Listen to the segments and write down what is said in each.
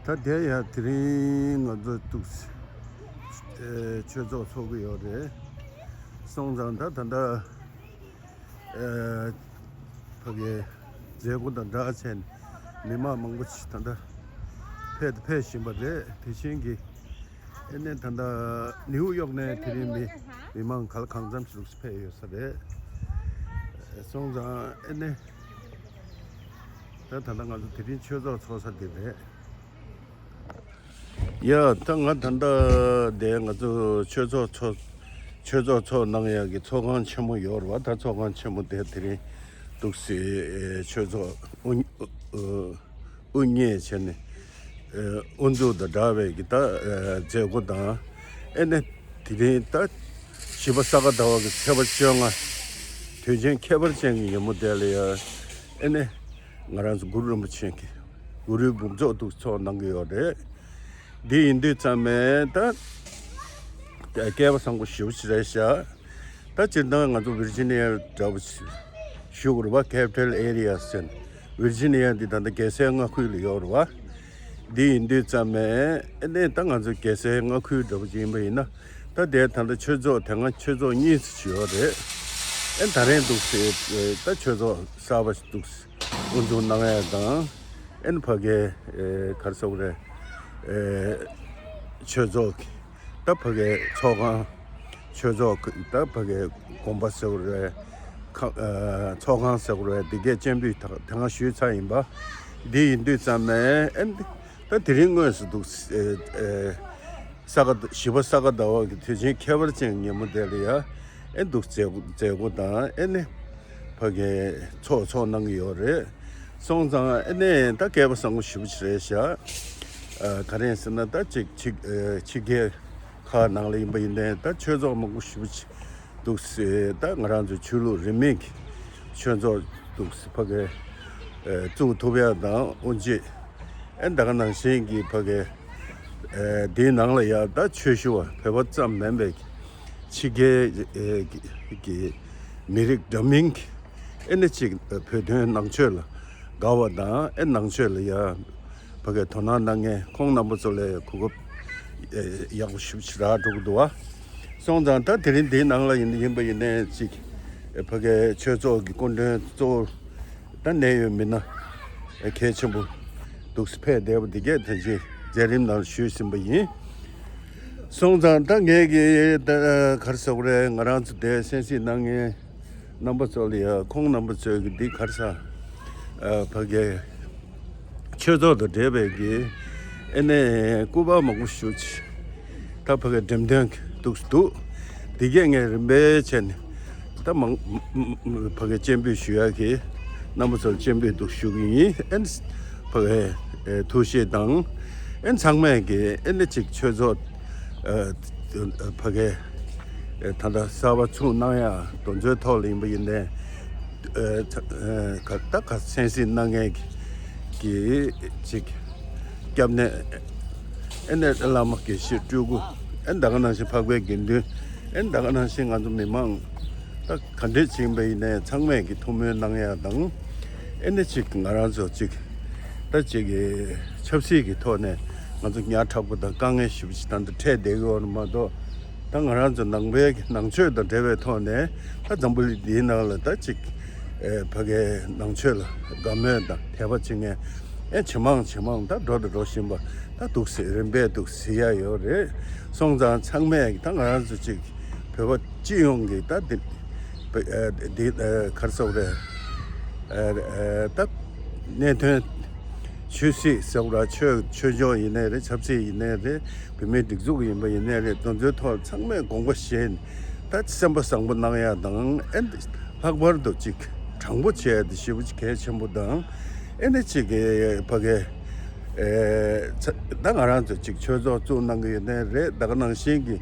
다대야 드린 어도 뚝스 최저 소고요래 송장다 단다 거기에 제고다 다첸 미마 망고치 단다 패드 심바데 대신기 옛날 단다 뉴욕내 드림이 미망 갈강잠 수스페요서데 송장 옛날 단다 가서 드린 최저 소사되네 야, 땅아 단다 내가 저 최저 năng量이 초간 처모 요르와 다 초간 처모 대들이 독시 최저 운예 전에 온도다 다베기다 제고다 에네 디레다 시바사가 다와 케버정아 되진 케버정이 모델이야 에네 나라서 구르를 붙이게 우리 몸조도 초 남겨요래 디 인도 참에다 개발 상고 쉬우시래샤 다 진당 가도 버지니아 잡시 슈그르바 캐피탈 에리아스 버지니아 디단데 개생아 쿠일요르와 디 인도 참에 에네 땅가서 개생아 쿠일 잡지메이나 다 대탄데 최저 당한 최저 니스지요레 엔 다른 독세 다 최저 사바스 독스 운전 나가야다 엔 파게 가서 그래 최저 답하게 초강 최저 답하게 공부적으로 초강적으로 되게 준비 당한 수차인 바 디인도 참에 다 드린 것도 사가 시버사가 나와 되지 캐버증 모델이야 엔도 제고다 에네 파게 초능력을 송장 에네 다 개발상 싶으시래샤 가렌스나 다 지게 가능리 뭐인데 다 최저 먹고 싶지 독스 다 나란주 줄로 리믹 최저 독스 파게 주 도배하다 언제 엔다가는 생기 파게 대낭라야 다 최쇼 배웠점 멤버 지게 이게 미릭 더밍 에너지 표현 낭철 가와다 엔 낭철이야 파게 도나낭에 콩나무솔에 그거 양 쉽지라 두고도와 송장다 드린 대낭라 있는 힘바이네 지 파게 최저기 꼰데 또 단내면나 개첨부 독스페 대부디게 되지 제림날 쉬심바이 송장다 내게 가르쳐 그래 나란스 대 센시낭에 넘버 솔이야 콩 넘버 저기 디 가르사 파게 최저도 대백이 에네 쿠바 먹고 싶지 답하게 demden 독스도 디게게 매천 담 파게 잼비 쉬야게 남부설 잼비 독슈기 엔 파게 도시당 엔 장매게 에네직 최저 파게 단다 사바 추나야 돈저 털림인데 딱 센신 나게 기 직. 겹네 엔에 라마게 시주고 엔다가나시 파괴긴데 엔다가나시 간도 미망 딱 간데 지금베이네 창매기 도면 당해야 당 엔에 지금 알아서 지 다지게 접시기 토네 먼저 냐타보다 강에 쉽지단데 태대고 뭐도 당 알아서 낭배 낭초도 대외 토네 다 정불이 디나를 다지 바게 낭초를 가면다 대바칭에 chimang da do shimba da duksi rembe duksiya yore songzang changme da ngara zu ji pheba jiyong ge da de kharso de da ne de chusi saura chujo ine de chapsi ine de bime dikzu ge yimba ine de donjo to changme gongbo shen da chamba sangbo nangya dang and hakbar do ji 장보 지에 시부지 개 전부 다 에너지게 바게 당하란도 직 저저 좋는 게 내래 나가는 신기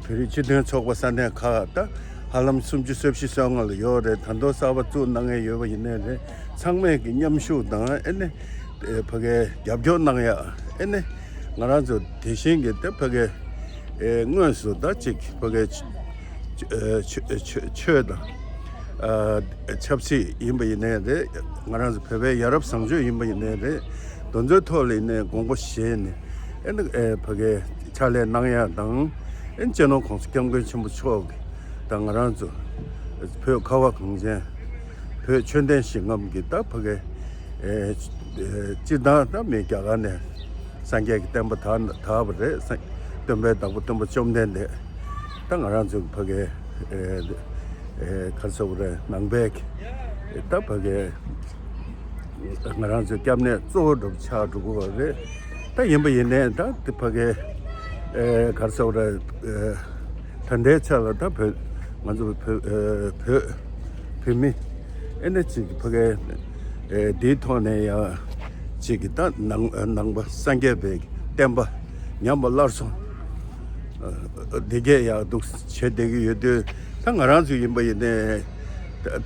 peri치든 초과 산에 가다 할람 숨지 섭시 상을 요래 단도 사바 좋는 게 요거 있네 상매 기념쇼 당 에네 바게 yapjo 나야 에네 나라서 대신 게 바게 응원수다 직 바게 쳐다 첩시 임바이네데 말아서 배배 여러 상주 임바이네데 돈저 톨이네 공부 시에네 에 버게 잘래 나야 당 엔저노 공식경근 전부 추억 당하란서 표 가와 경제 표 전된 신검기 딱 버게 에 지다다 메가가네 상계기 때문에 다 버래 때문에 딱부터 좀 된데 당하란서 버게 칼소브레 낭백 답하게 나란서 겹네 쪼도 차두고래 다 임베네 다 뜻하게 칼소브레 탄대차다 먼저 페미 에너지 그게 디토네야 지기다 낭바 상계백 템바 냠발라서 되게야 독 최대기 여대 당가란수 임바이네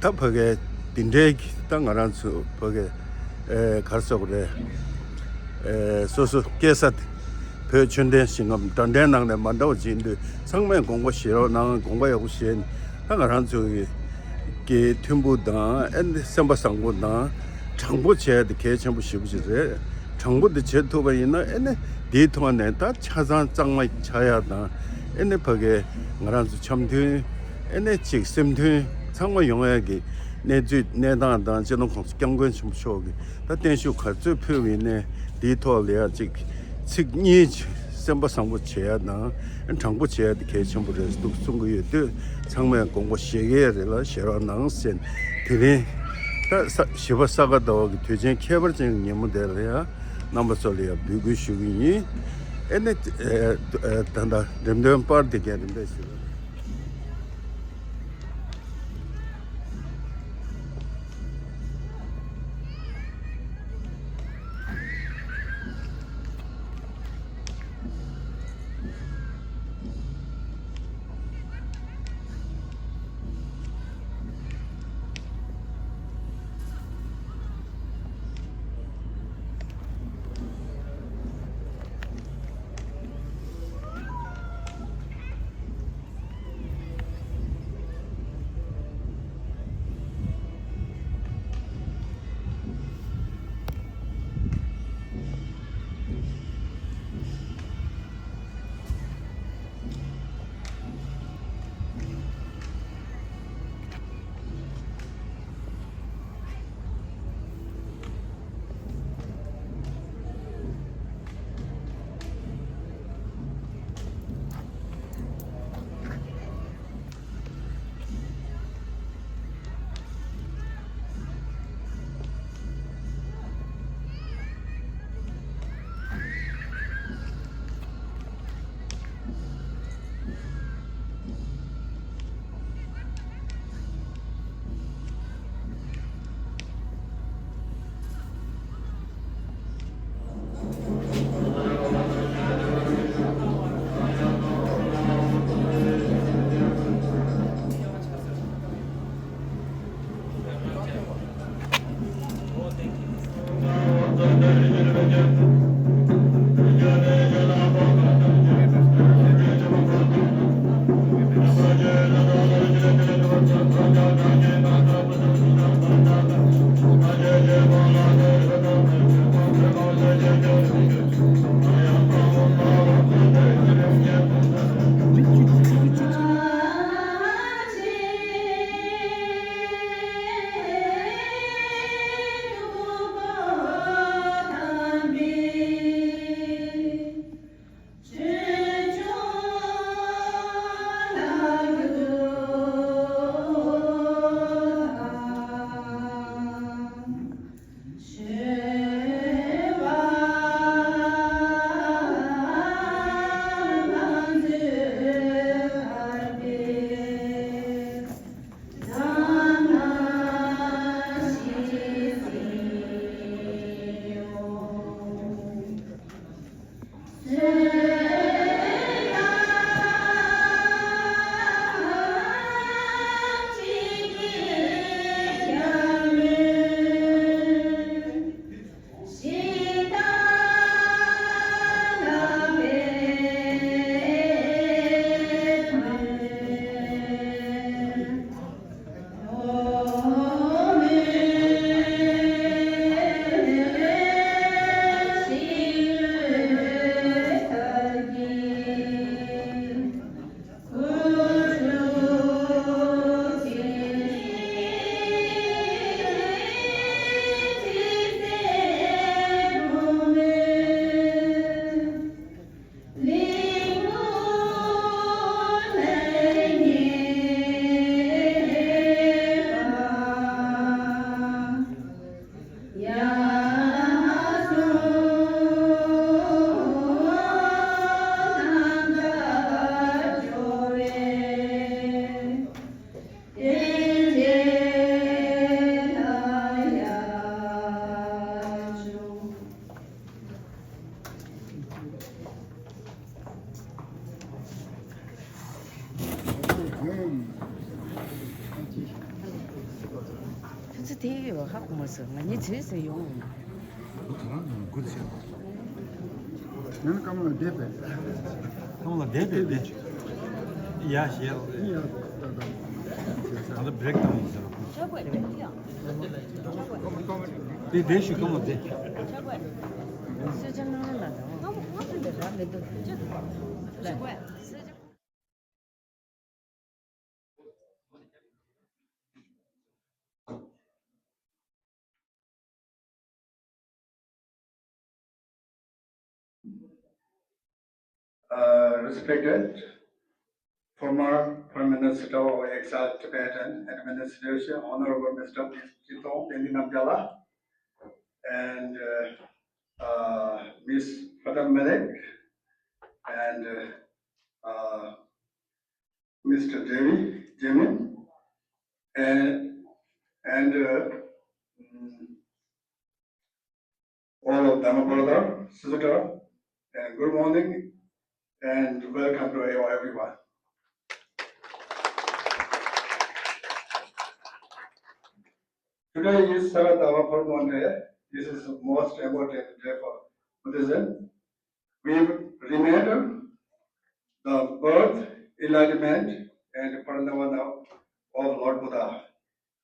답하게 딘데기 당가란수 버게 갈서 그래 소소 계산 표준된 신검 단대낭네 만다오진데 상면 공부 싫어 나는 공부하고 싶은 당가란수 게 템보다 엔 선바상보다 정보 제도 개천부 시부지래 정보도 제도가 있나 에네 데이터가 내다 차산 장마 차야다 에네 버게 나란수 참들 에네 직심들 상마 영역이 내다다 저는 경건 좀 쇼기 다 된쇼 가지 표위네 디토리아 직니 선바상부 제야나 정부 제야도 개천부를 독송구에도 상마 공부 시계를 싫어나선 되네 다 시바사가도 되진 케버진 님들이야 남버솔이야 비구슈기 에네 단다 렘렘 파르티 게는데 这天有还不么事嘛？你这是用？Nana kama debe. Kama debe. Ya şey. Adı breakdown izliyor. Bir değişik ama de. Respected former Prime Minister of Exiled Tibetan Administration, Honorable Mr. Tito Nyingmapa, and Miss Madam Malek, and Mr. Jimmy, and all of them, brother, sister, and good morning, and welcome to everyone. Today is Sagat Avaparman Day. This is the most important day for Buddhism. We remember the birth, enlightenment, and parinirvana of Lord Buddha.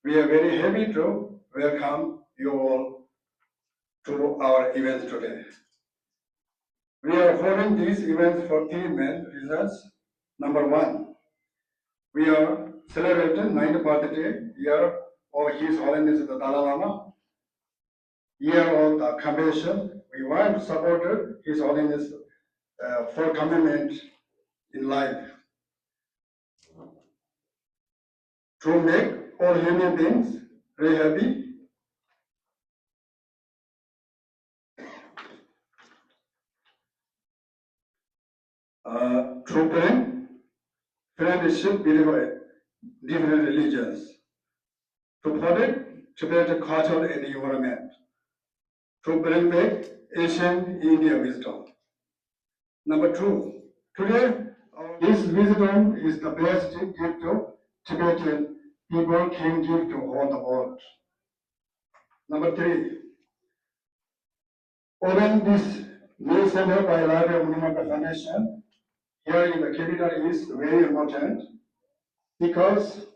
We are very happy to welcome you all to our events today. We are holding these events for three main reasons. Number one, we are celebrating 9th birthday year of His Holiness the Dalai Lama. Year of the compassion, we want to support His Holiness for commitment in life to make all human beings very happy. To bring friendship between different religions, to protect Tibetan culture and environment, to bring back ancient Indian wisdom. Number two, today, this wisdom is the best gift to Tibetan people can give to all the world. Number three, open this new center by Library of Nyingmapa Foundation here in the capital is very important because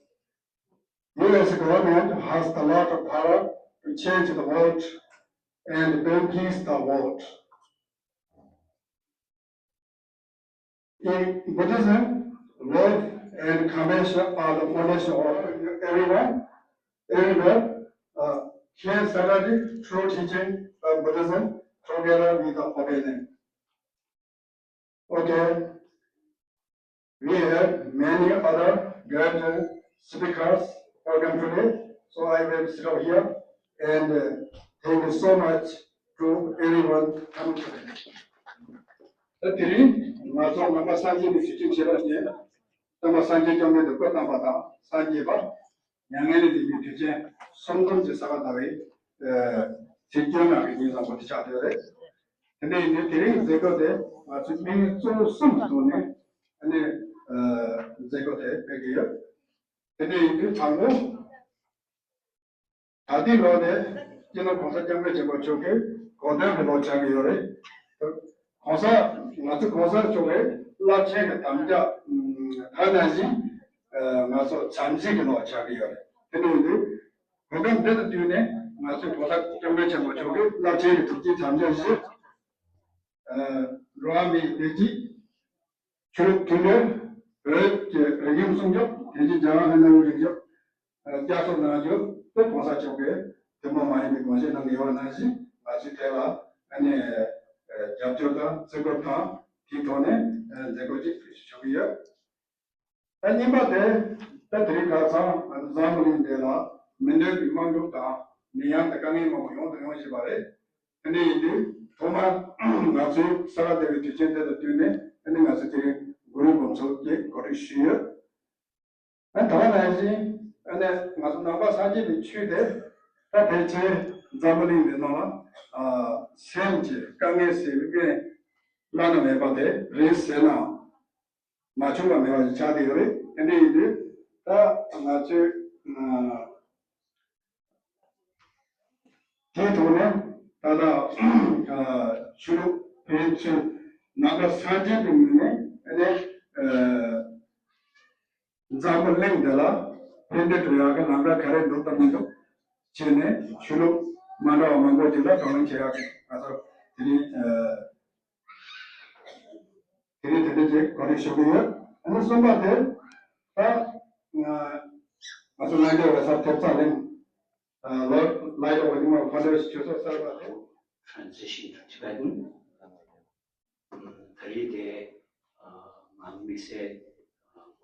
U.S. government has a lot of power to change the world and bring peace to the world. In Buddhism, love and compassion are the foundation of everyone. Everyone can study true teaching of Buddhism together with obedience. Okay, we have many other great speakers welcome today, so I will stop here and thank you so much to everyone coming today. Tiri, maso mama sanji ni situ chela ni, tama sanji jamne de kota bata, sanji ba, nyangene di bituje, songdom je saga dawe, sikjana ki ni sa bati chate re. Ane ini tiri zeko de, maso mi so sum ne, ane zeko de pegiya. Ane ini tango, adi lo de, jino konsa jamne jebo choke, kodam lo chagi yore. Konsa ngazu konsa choke la chega tamja thanaji ngazu chanji lo chagi yore. 되는데 그건 데도 뒤에 맞아 도사 정말 뭐 저기 나중에 특히 잠자시 로아미 되지 주로 뒤에 의견 성적 되지 자하는 의견 야소 나죠 또 도사 쪽에 정말 많이 믿고서 난 예원하지 마치 대화 아니 잡조다 저거다 기존에 저거지 저기요 아니 바데 따들이 가서 자물인데라 맨날 비만도다 니양 강이 뭐 용도 용시 바래 근데 이제 도마 나지 살아되게 뒤진데도 뒤네 근데 가서 되게 그룹 검색에 거리시요 난 다만하지 근데 가서 나가 사진이 취대 다 대체 자물인데나 센지 강에 세비에 나는 해봐대 레스나 맞춤과 매와 차대요래 근데 이제 다 맞추 대도는 다다 주로 배치 나가 사제 때문에 근데 잠을 내다라 근데 도야가 나가 가래 놓다면도 전에 주로 만화 망고지라 도는 제가 가서 되게 거리 쇼고요 근데 somebody 다 아주 나게 와서 대파는 light of the father's choice transition to Tibetan. Taride Mangmise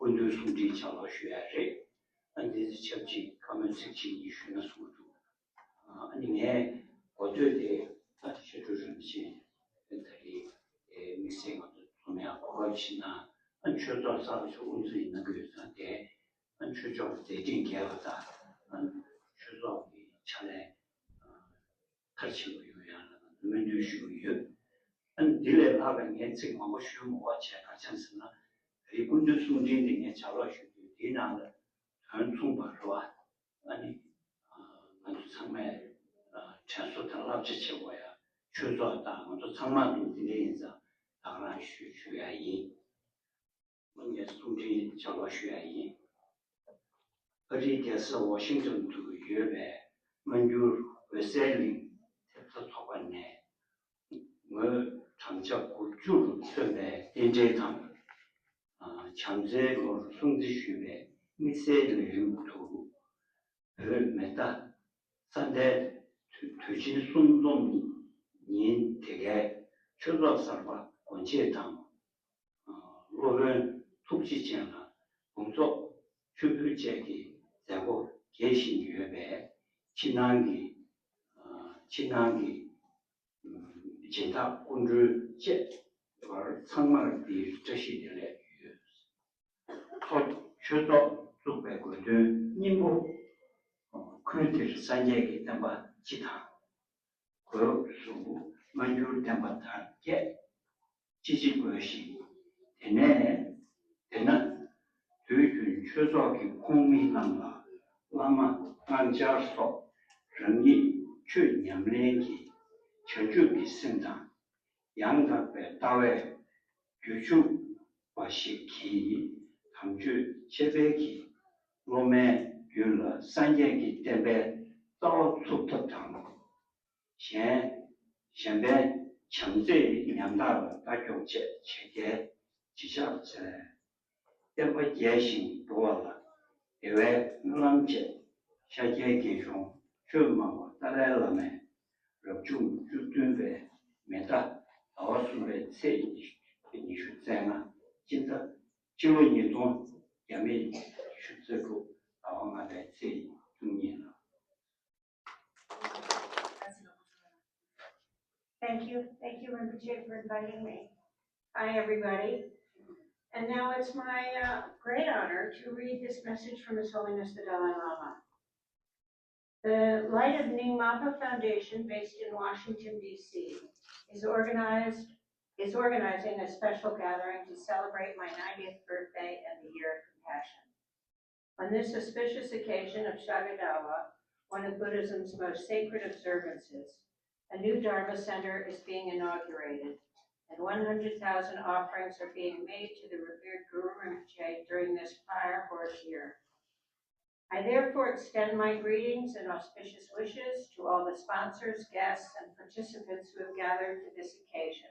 Kundu Sumdi Chalo Shuare, and this is Chapchi, common section issue as well. And in here, what do they at Chaturanchi and Tari mixing of the Tomea Korachina and Church of Savage Unzi in the Good Sunday and Church of the Dinkiavata and Church of the Chale Tarchi Menu Shu. And delay having anything on what you watch a chance. He couldn't do something in a challenge. He now turned to Barua and some chance to tell up Chichawaya. Choose out down to some man who delays a rush to a ye. When you something challenge. But it is Washington to Yube when you were sailing the top one. 장적 고주로 때문에 인재당 장제로 송지슈에 미세를 유도로 메타 산대 투진 순동 닌 되게 초등학생과 권지당 로는 tuk지지나 공적 주필제기 대고 계신 유배 진앙기 진짜 군주 제 상망을 뒤这些年来또 주도 주배고도 님고 그렇게 산재기 담바 기타 그수 만주 담바다 게 지지 것이 되네对최소하게 공민한다 라마 안자서人力去냠랭기 전주기 생산 양답의 따외 규슈 와시키 강주 제배기 로메 율러 산예기 때문에 떠속特长现在强制两大大교체 체계 지적者대과 예신多了因为남제下阶中这么带来了没入准备没的老师们在你说在吗现在9年中也没去这个我们在这中年了 Thank you, Rinpoche, for inviting me. Hi, everybody. And now it's my great honor to read this message from His Holiness the Dalai Lama. The Light of Nyingmapa Foundation, based in Washington, D.C., is organizing a special gathering to celebrate my 90th birthday and the Year of Compassion. On this auspicious occasion of Shagadawa, one of Buddhism's most sacred observances, a new Dharma center is being inaugurated, and 100,000 offerings are being made to the revered Guru Rinpoche during this fire horse year. I therefore extend my greetings and auspicious wishes to all the sponsors, guests, and participants who have gathered for this occasion.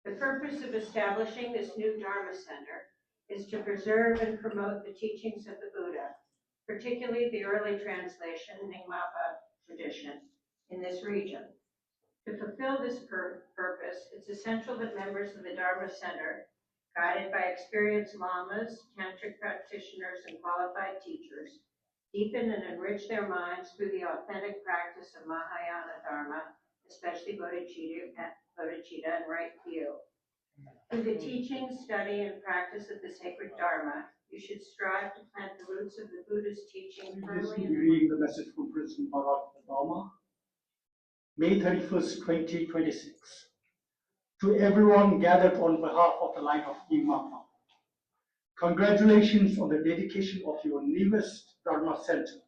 The purpose of establishing this new Dharma Center is to preserve and promote the teachings of the Buddha, particularly the early translation Nyingmapa tradition in this region. To fulfill this purpose, it's essential that members of the Dharma Center, guided by experienced lamas, tantric practitioners, and qualified teachers, deepen and enrich their minds through the authentic practice of Mahayana Dharma, especially bodhicitta and right view. Through the teaching, study, and practice of the sacred Dharma, you should strive to plant the roots of the Buddha's teaching firmly in reading the message from President Barack Obama, May 31st, 2026. To everyone gathered on behalf of the Light of Nyingmapa, congratulations on the dedication of your newest Dharma Center.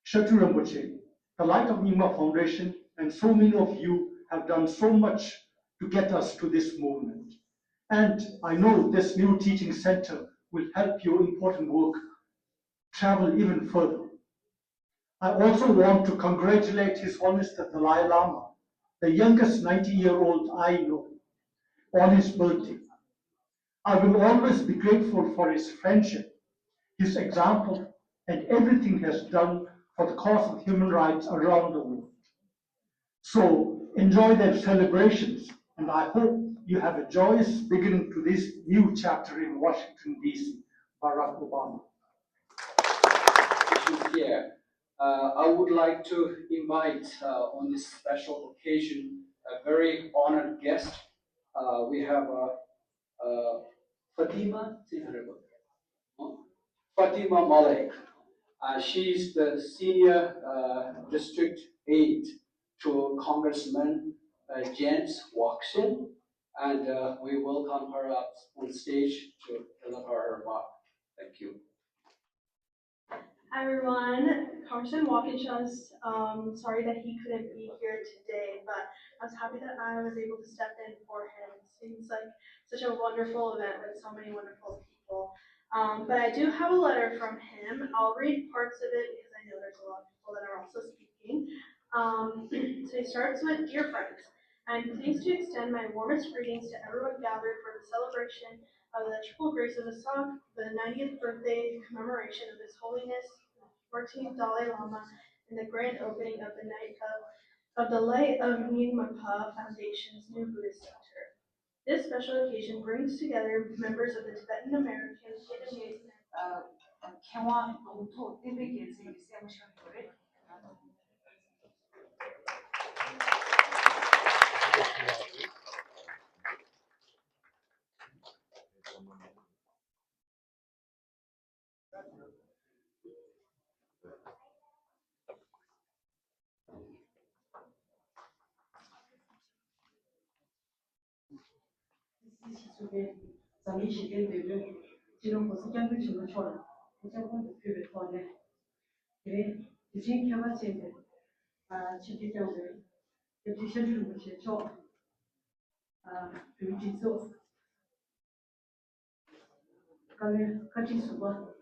Shatu Rinpoche, the Light of Nyingma Foundation, and so many of you have done so much to get us to this movement. And I know this new teaching center will help your important work travel even further. I also want to congratulate His Holiness the Dalai Lama, the youngest 90-year-old I know, on his birthday. I will always be grateful for his friendship, his example, and everything he has done for the cause of human rights around the world. So enjoy their celebrations, and I hope you have a joyous beginning to this new chapter in Washington, D.C. Barack Obama. Here, I would like to invite on this special occasion a very honored guest. We have Fatima, Fatima Malik. She's the senior district aide to Congressman James Waxin, and we welcome her up on stage to deliver her remark. Thank you. Hi everyone, Congressman Waukesha's sorry that he couldn't be here today, but I was happy that I was able to step in for him. It seems like such a wonderful event with so many wonderful people. But I do have a letter from him. I'll read parts of it because I know there's a lot of people that are also speaking. So he starts with, "Dear friends, I'm pleased to extend my warmest greetings to everyone gathered for the celebration of the Triple Grace of Asok, the 90th birthday commemoration of His Holiness 14th Dalai Lama, and the grand opening of the Light of Nyingmapa Foundation's new Buddhist Center. This special occasion brings together members of the Tibetan American, Vietnamese, 평화 공토 떼백에서 세우셨고를 속에 zamii shigen debe 지금 벌써 경기 주로 쳐라. 이제부터 그게 더네. 그래 이제 개발진데 지금 경우에 이제 실수를 못해 줘. 그리고 지소 간에 같이 수고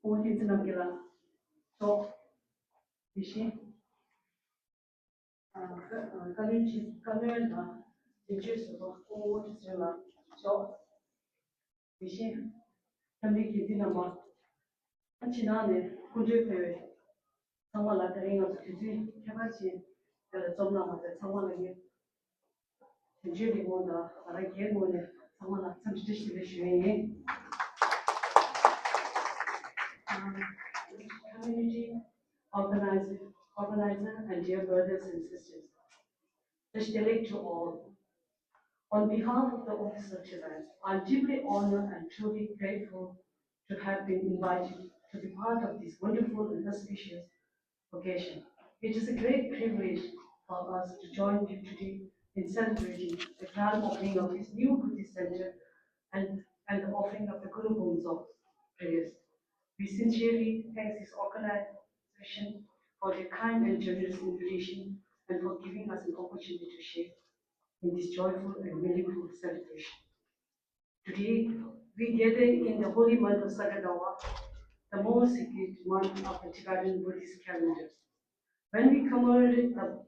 어디 지나게라 저 대신 간에 나 이제 수고 어디 지나 저 대신 근데 기디나마 지나네 군주회에 상관라 대행을 주지 개발지 그 점나마다 상관하게 제주도보다 알아게 뭐네 상관라 참지시를 쉬에 community organizer and dear brothers and sisters. Especially to all. On behalf of the Office of Tibet, I'm deeply honored and truly grateful to have been invited to be part of this wonderful and auspicious occasion. It is a great privilege for us to join you today in celebrating the grand opening of this new Buddhist center and the offering of the Guru Bhum's prayers. We sincerely thank this organization for their kind and generous invitation and for giving us an opportunity to share in this joyful and meaningful celebration. Today, we gather in the holy month of Sagadawa the most sacred month of the Tibetan Buddhist calendar. When we commemorate the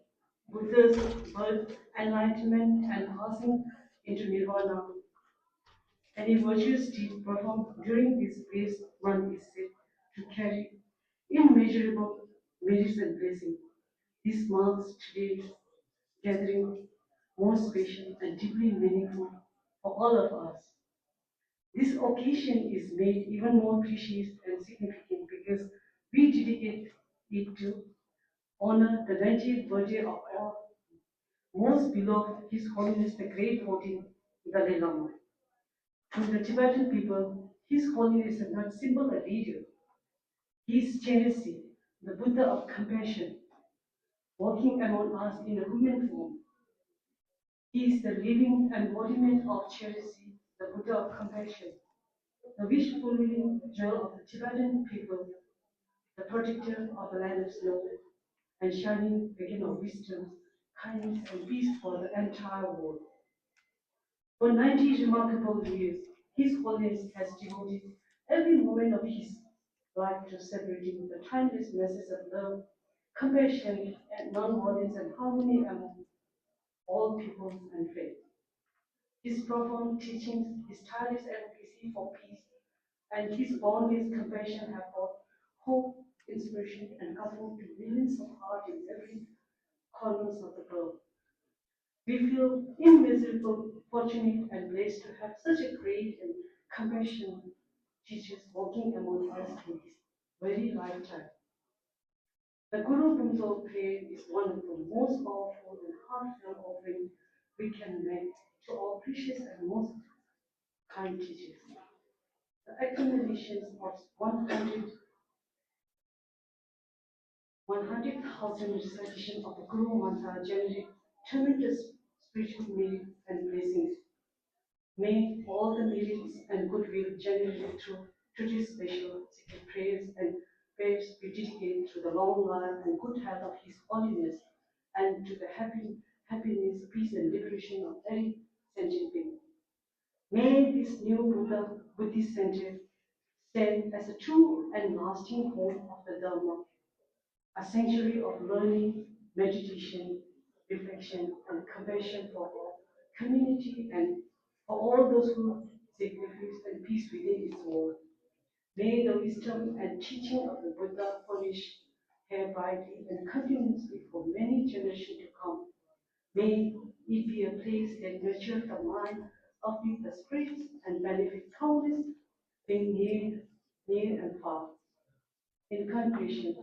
Buddha's birth, enlightenment, and passing into nirvana, any virtuous deed performed during this blessed month is said to carry immeasurable merits and blessings. This marks today's gathering more special and deeply meaningful for all of us. This occasion is made even more precious and significant because we dedicate it to honor the 90th birthday of our most beloved His Holiness the Great 14th Dalai Lama. To the Tibetan people, His Holiness is not simple a leader. He is Chenrezig, the Buddha of compassion, walking among us in a human form. He is the living embodiment of Chenrezig, the Buddha of compassion, the wish-fulfilling joy of the Tibetan people, the protector of the land of snow, and shining beacon of wisdom, kindness, and peace for the entire world. For 90 remarkable years, His Holiness has devoted every moment of his life to celebrating the timeless message of love, compassion, and non-violence and harmony among all peoples and faiths. His profound teachings, his tireless advocacy for peace, and his boundless compassion have brought hope, inspiration, and comfort to millions of hearts in every corners of the world. We feel immeasurably fortunate and blessed to have such a great and compassionate teachers working among us in this very lifetime. The Guru Bhumso prayer is one of the most powerful and heartfelt offerings we can make to our precious and most kind teachers. The accumulations of 100,000 recitation of the Guru Mantra generate tremendous spiritual merit and blessings. May all the merits and goodwill generated through today's special secret prayers and prayers be dedicated to the long life and good health of His Holiness and to the happiness, peace, and liberation of every sentient being. May this new Buddhist center stand as a true and lasting home of the Dharma, a sanctuary of learning, meditation, reflection, and compassion for our community and for all those who seek refuge and peace within its walls. May the wisdom and teaching of the Buddha furnish here brightly and continuously for many generations to come. May it be a place that nurtures the mind, uplifts the spirits, and benefits countless being near and far. In conclusion,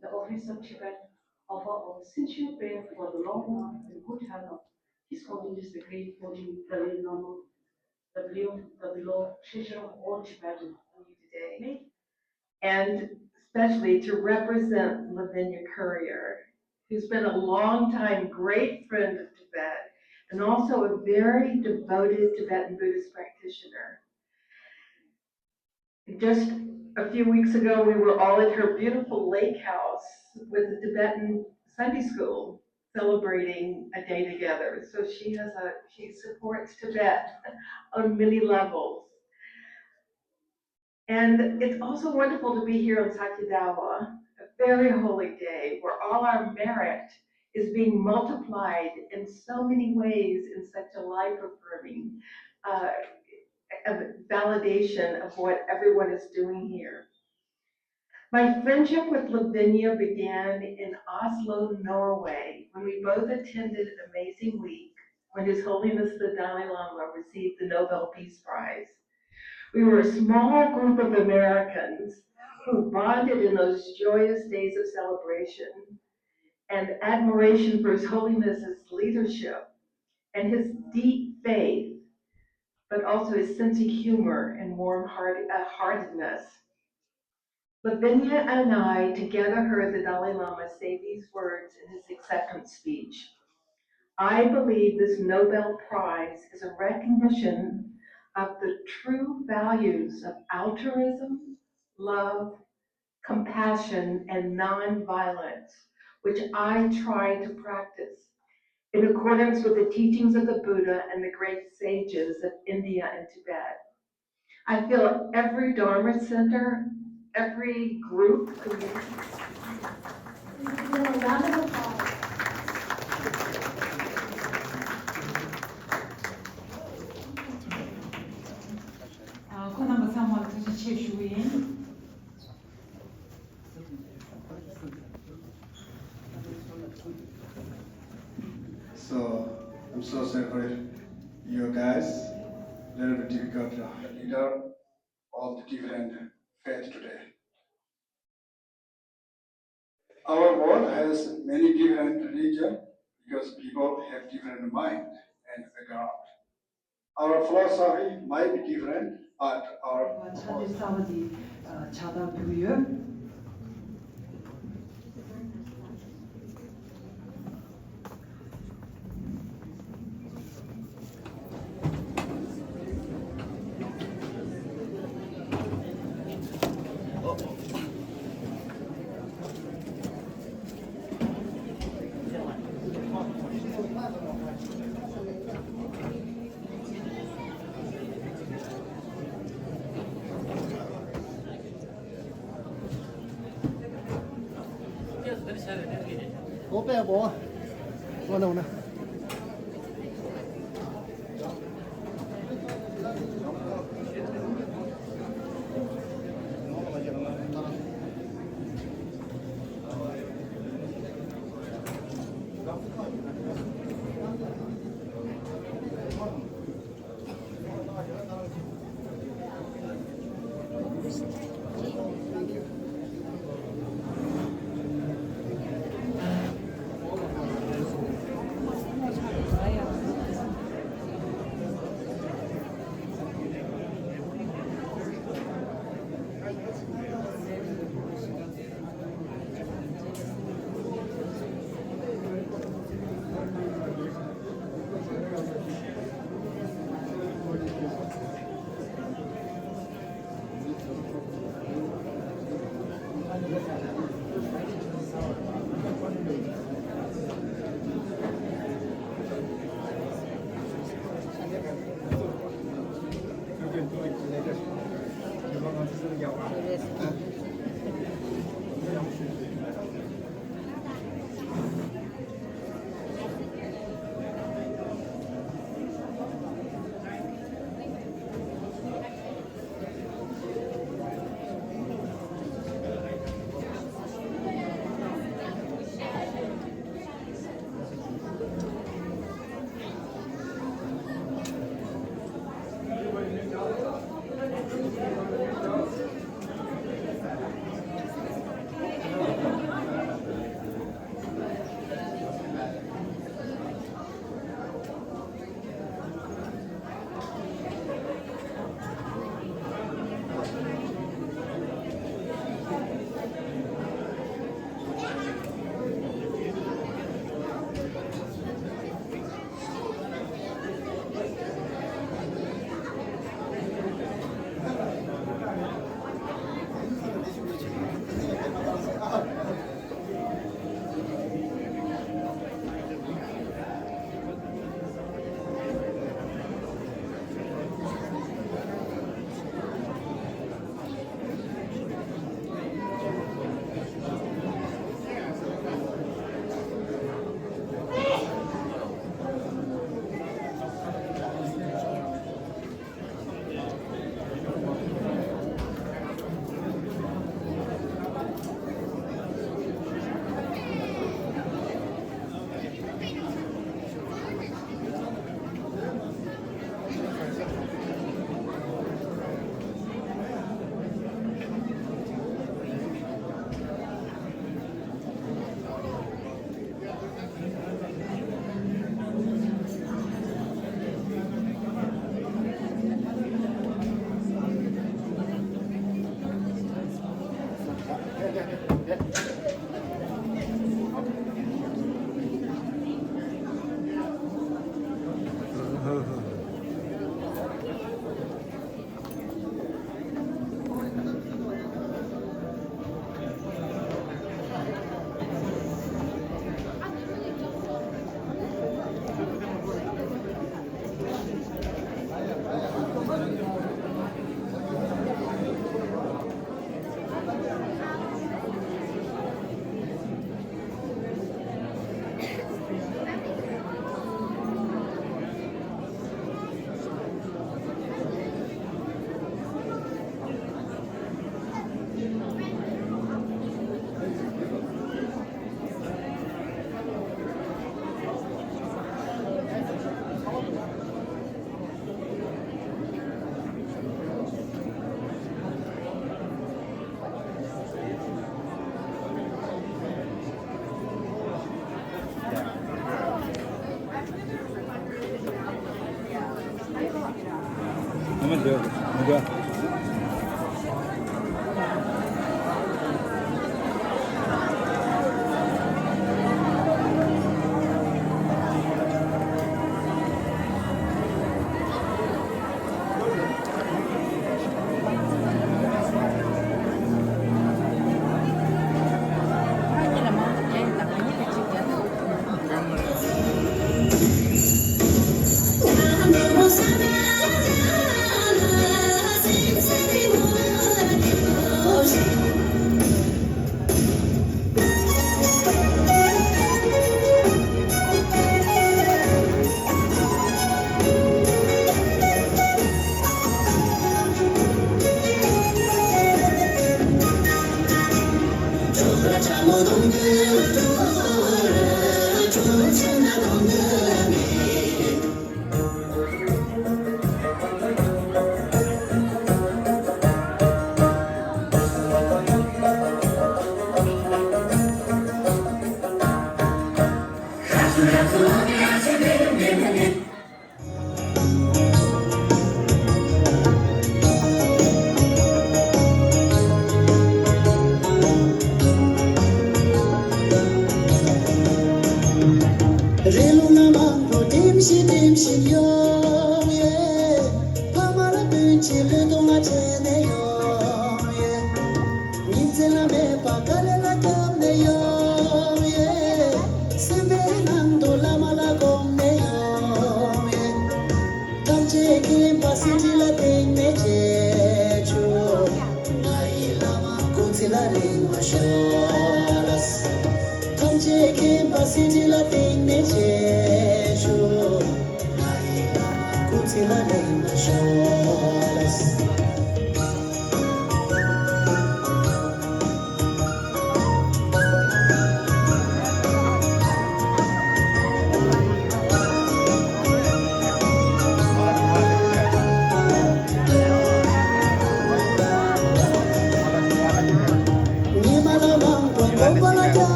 the Office of Tibet offer our sincere prayer for the long life and good health of His Holiness the Great 14th Dalai Lama, the beloved treasure of all Tibetans. Today, and especially to represent Lavinia Courier, who's been a longtime great friend of Tibet and also a very devoted Tibetan Buddhist practitioner. Just a few weeks ago, we were all at her beautiful lake house with the Tibetan Sunday school celebrating a day together. So she supports Tibet on many levels. And it's also wonderful to be here on Sakyadawa, a very holy day where all our merit is being multiplied in so many ways in such a life-affirming validation of what everyone is doing here. My friendship with Lavinia began in Oslo, Norway, when we both attended an amazing week when His Holiness the Dalai Lama received the Nobel Peace Prize. We were a small group of Americans who bonded in those joyous days of celebration and admiration for His Holiness's leadership and his deep faith, but also his sense of humor and warm-heartedness. Lavinia and I together heard the Dalai Lama say these words in his acceptance speech. I believe this Nobel Prize is a recognition of the true values of altruism, love, compassion, and nonviolence, which I try to practice in accordance with the teachings of the Buddha and the great sages of India and Tibet. I feel every Dharma center every group. Could we- A round of applause. 호남부 상황 최주인. So I'm so sorry for you guys. Little bit difficult leader of the different faith today. Our world has many different religions because people have different mind and background. Our philosophy might be different, but our Çalışsamadı çağdan büyüyor. Bố bé bố. Con đâu nào? 누가?